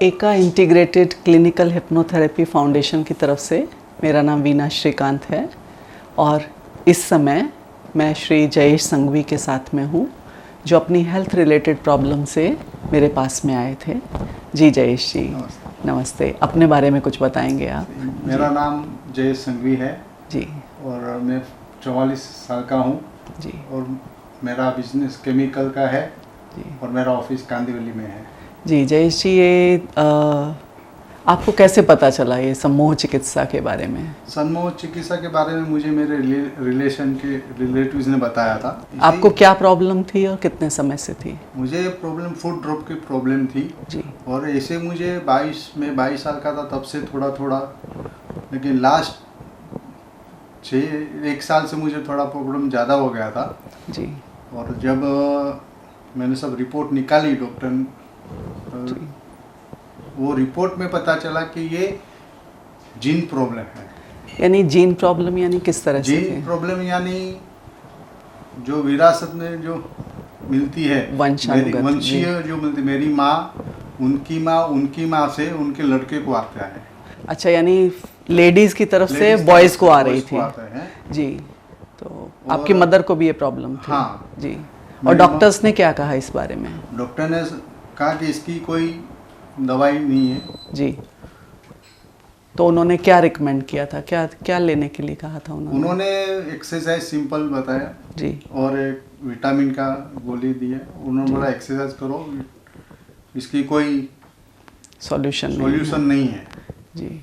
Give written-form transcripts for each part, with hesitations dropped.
एका integrated clinical hypnotherapy foundation की तरफ से मेरा नाम वीना श्रीकांत है और इस समय मैं श्री जयेश संघवी के साथ में हूँ जो अपनी हेल्थ रिलेटेड प्रॉब्लम से मेरे पास में आए थे। जी जयेश जी नमस्ते। अपने बारे में कुछ बताएंगे आप? मेरा नाम जयेश संघवी है जी और मैं 44 साल का हूँ जी और मेरा बिजनेस केमिकल का है जी और मेरा ऑफिस कांदिवली में है। जी जयेश जी, ये आपको कैसे पता चला ये सम्मोह चिकित्सा के बारे में? सम्मोह चिकित्सा के बारे में मुझे मेरे रिलेशन के रिलेटिव्स ने बताया था। आपको क्या प्रॉब्लम थी और कितने समय से थी? मुझे प्रॉब्लम फूड ड्रॉप की प्रॉब्लम थी जी और ऐसे मुझे 22 साल का था तब से थोड़ा थोड़ा, लेकिन लास्ट 1 साल से मुझे थोड़ा प्रॉब्लम ज़्यादा हो गया था। जी और जब मैंने सब रिपोर्ट निकाली डॉक्टर, वो रिपोर्ट में पता चला कि ये जीन प्रॉब्लम है। यानी जीन प्रॉब्लम यानी किस तरह से? जीन प्रॉब्लम यानी जो विरासत में जो मिलती है, वंशानुगत, वंशीय जो मिलती, मेरी माँ उनकी माँ से उनके लड़के को आता है। अच्छा, यानी लेडीज की तरफ से बॉयज को आ रही थी जी। तो आपकी मदर को भी ये प्रॉब्लम थी? हाँ जी। और डॉक्टर्स ने क्या कहा इस बारे में? डॉक्टर ने कहा कि इसकी कोई दवाई नहीं है जी। तो उन्होंने क्या रिकमेंड किया था, क्या क्या लेने के लिए कहा था उन्होंने एक्सरसाइज सिंपल बताया जी और एक विटामिन का गोली दी है। उन्होंने बोला एक्सरसाइज करो, इसकी कोई सॉल्यूशन नहीं है जी।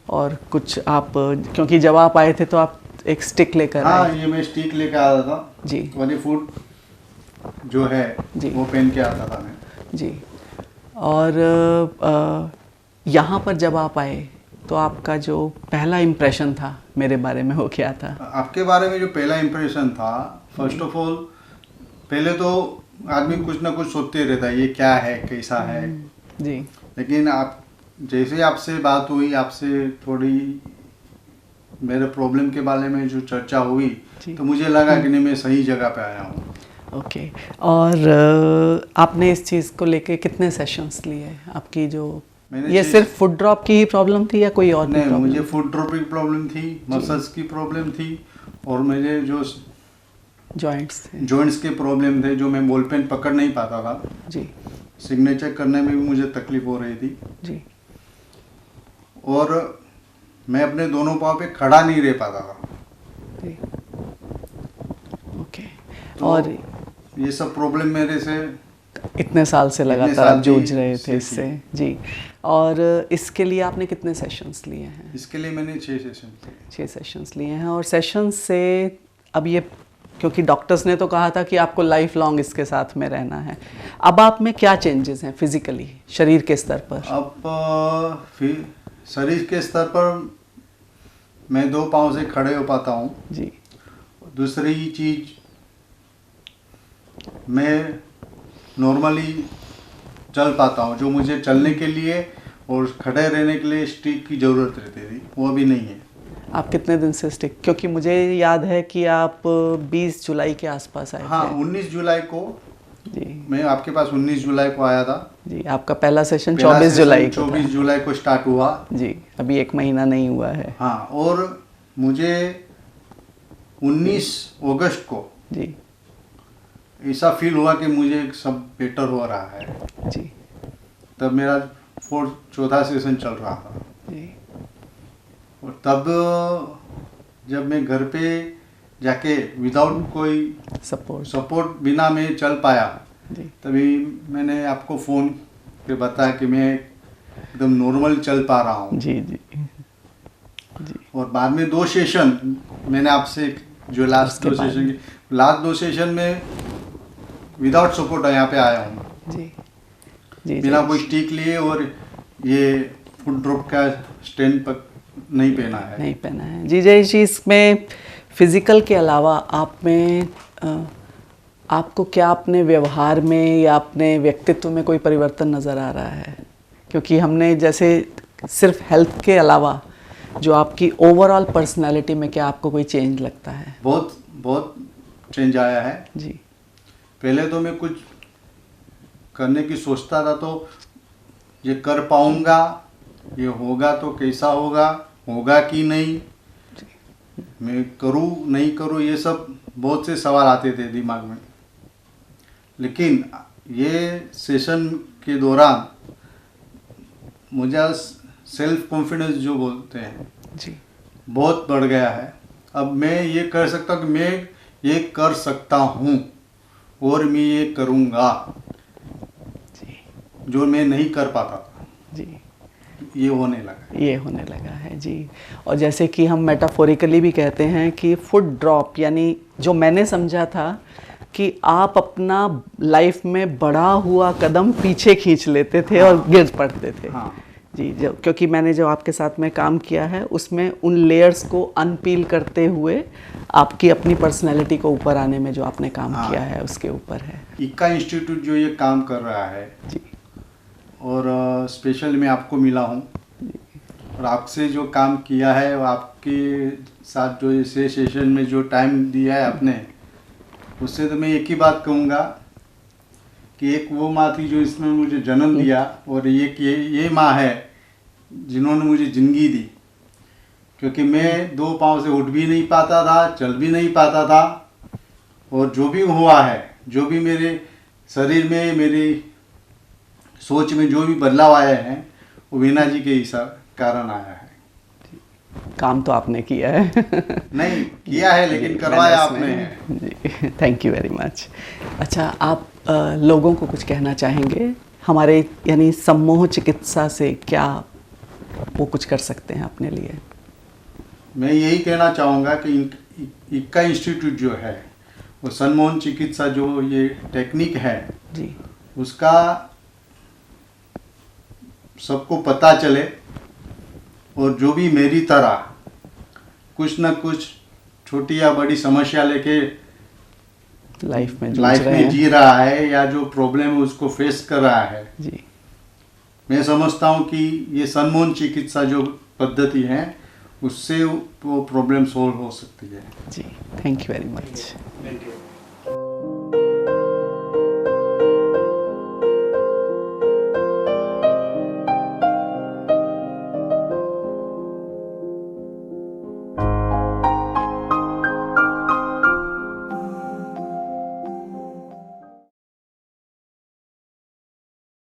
और कुछ आप, क्योंकि जब आप आए थे तो आप एक स्टिक लेकर हाँ आए? ये मैं स्टिक लेकर आता था जी। वाली फूड जो है जी वो पहन के आता था मैं जी। और यहाँ पर जब आप आए तो आपका जो पहला इम्प्रेशन था मेरे बारे में वो क्या था? आपके बारे में जो पहला इम्प्रेशन था, फर्स्ट ऑफ ऑल पहले तो आदमी कुछ ना कुछ सोचते रहता है ये क्या है कैसा है जी। लेकिन आप जैसे आपसे बात हुई, आपसे थोड़ी मेरे प्रॉब्लम के बारे में जो चर्चा हुई तो मुझे लगा कि नहीं मैं सही जगह पे आया हूँ। ओके। और आपने इस चीज़ को लेके कितने सेशंस लिए? आपकी जो ये सिर्फ फूड ड्रॉप की ही प्रॉब्लम थी या कोई और? नहीं, मुझे फूड ड्रॉप की प्रॉब्लम थी, मसल्स की प्रॉब्लम थी और मुझे जो जॉइंट्स के प्रॉब्लम थे, जो मैं बॉल पेन पकड़ नहीं पाता था जी। सिग्नेचर करने में भी मुझे तकलीफ हो रही थी जी। और मैं अपने दोनों पाँव पे खड़ा नहीं रह पाता था जी। ओके। तो और ये सब प्रॉब्लम मेरे से इतने साल से लगातार आप जूझ रहे थे इससे जी। और इसके लिए आपने कितने सेशंस लिए हैं? इसके लिए मैंने 6 सेशंस लिए हैं। और सेशंस से अब ये, क्योंकि डॉक्टर्स ने तो कहा था कि आपको लाइफ लॉन्ग इसके साथ में रहना है, अब आप में क्या चेंजेस हैं फिजिकली, शरीर के स्तर पर? अब फिर शरीर के स्तर पर मैं 2 पाँव से खड़े हो पाता हूँ जी। दूसरी चीज़, मैं नॉर्मली चल पाता हूँ। जो मुझे चलने के लिए और खड़े रहने के लिए स्टिक की ज़रूरत रहती थी वो अभी नहीं है। आप कितने दिन से स्टिक, क्योंकि मुझे याद है कि आप 20 जुलाई के आसपास आए हाँ, थे? 19 जुलाई को जी। मैं आपके पास 19 जुलाई को आया था जी। आपका पहला सेशन 24 जुलाई को 24 जुलाई को स्टार्ट हुआ जी। अभी 1 महीना नहीं हुआ है। हाँ, और मुझे 19 अगस्त को जी ऐसा फील हुआ कि मुझे सब बेटर हो रहा है जी। तब मेरा चौथा सेशन चल रहा था जी। और तब जब मैं घर पे जाके विदाउट कोई सपोर्ट बिना मैं चल पाया जी। तभी मैंने आपको फ़ोन पे बताया कि मैं एकदम नॉर्मल चल पा रहा हूँ। जी जी जी। और बाद में 2 सेशन मैंने आपसे जो लास्ट 2 सेशन में विदाउट सपोर्ट यहाँ पे आया हूँ जी जी। बिना कोई स्टिक लिए और ये फुट ड्रॉप का स्टैंड पर नहीं पहना है जी जय जी। इसमें फिजिकल के अलावा आप में आपको क्या अपने व्यवहार में या अपने व्यक्तित्व में कोई परिवर्तन नज़र आ रहा है? क्योंकि हमने जैसे सिर्फ हेल्थ के अलावा जो आपकी ओवरऑल पर्सनालिटी में क्या आपको कोई चेंज लगता है? बहुत चेंज आया है जी। पहले तो मैं कुछ करने की सोचता था तो ये कर पाऊंगा, ये होगा तो कैसा होगा, होगा कि नहीं, मैं करूँ नहीं करूँ, ये सब बहुत से सवाल आते थे दिमाग में। लेकिन ये सेशन के दौरान मुझे सेल्फ कॉन्फिडेंस जो बोलते हैं जी, बहुत बढ़ गया है। अब मैं ये कर सकता हूँ कि मैं ये कर सकता हूँ और मैं ये करूँगा, जो मैं नहीं कर पाता था जी, ये होने लगा। ये होने लगा है जी। और जैसे कि हम मेटाफोरिकली भी कहते हैं कि फुट ड्रॉप, यानी जो मैंने समझा था कि आप अपना लाइफ में बढ़ा हुआ कदम पीछे खींच लेते थे और गिर पड़ते थे। हाँ जी, क्योंकि मैंने जो आपके साथ में काम किया है उसमें उन लेयर्स को अनपील करते हुए आपकी अपनी पर्सनैलिटी को ऊपर आने में जो आपने काम किया है उसके ऊपर है। इक्का इंस्टीट्यूट जो ये काम कर रहा है जी, और स्पेशल मैं आपको मिला हूँ और आपसे जो काम किया है और आपके साथ जो इस सेशन में जो टाइम दिया है आपने, उससे तो मैं एक ही बात कहूँगा कि एक वो माँ थी जो इसमें मुझे जन्म दिया और ये माँ है जिन्होंने मुझे ज़िंदगी दी। क्योंकि मैं 2 पाँव से उठ भी नहीं पाता था, चल भी नहीं पाता था, और जो भी हुआ है, जो भी मेरे शरीर में, मेरी सोच में जो भी बदलाव आए हैं, वो वीना जी के हिसाब कारण आया है। काम तो आपने किया है नहीं किया है लेकिन करवाया आपने है। जी, थैंक यू वेरी मच। अच्छा, आप लोगों को कुछ कहना चाहेंगे हमारे, यानी सम्मोह चिकित्सा से क्या वो कुछ कर सकते हैं अपने लिए? मैं यही कहना चाहूँगा कि इक्का इंस्टीट्यूट जो है वो सम्मोहन चिकित्सा जो ये टेक्निक है जी, उसका सबको पता चले, और जो भी मेरी तरह कुछ न कुछ छोटी या बड़ी समस्या लेके लाइफ में जी रहा है या जो प्रॉब्लम है उसको फेस कर रहा है जी, मैं समझता हूँ कि ये सम्मोहन चिकित्सा जो पद्धति है उससे वो प्रॉब्लम सॉल्व हो सकती है। जी, thank you very much. Thank you.